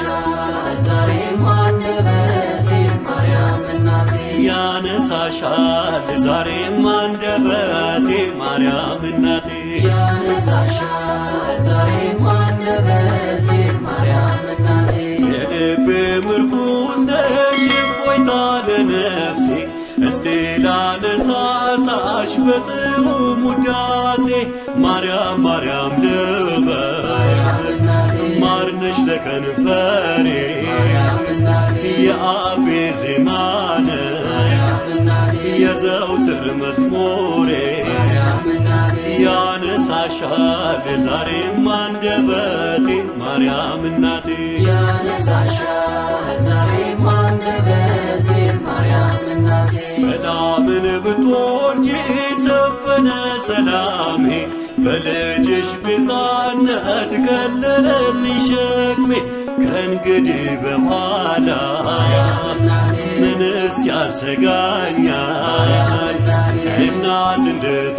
ያነሳሻል ዛሬም አንደበቴ ማርያም እናቴ ያነሳሻል ዛሬም አንደበቴ ማርያም እናቴ ያነሳሻል ዛሬም አንደበቴ ማርያም እናቴ የልቤ ምርኩዝ ነሽ እፎይታ ለነፍሴ እስቲ ላነሳሳሽ በጥዑም ውዳሴ ማርያም ማርያም ልበል ማርነሽ ለከንፈሬ የአፌ ዜማ ነሽ የዘውትር መዝሙሬ ያነሳሻል ዛሬም አንደበቴ ማርያም እናቴ ያነሳሻል ዛሬም አንደበቴ ማርያም እናቴ ሰላምን ብትወልጂ ሰፈነ ሰላሜ በልጅሽ ቤዛነት ቀለለልኝ ሸክሜ ከእንግዲህ በኋላ ምንስ ያሰጋኛል እናት እንድት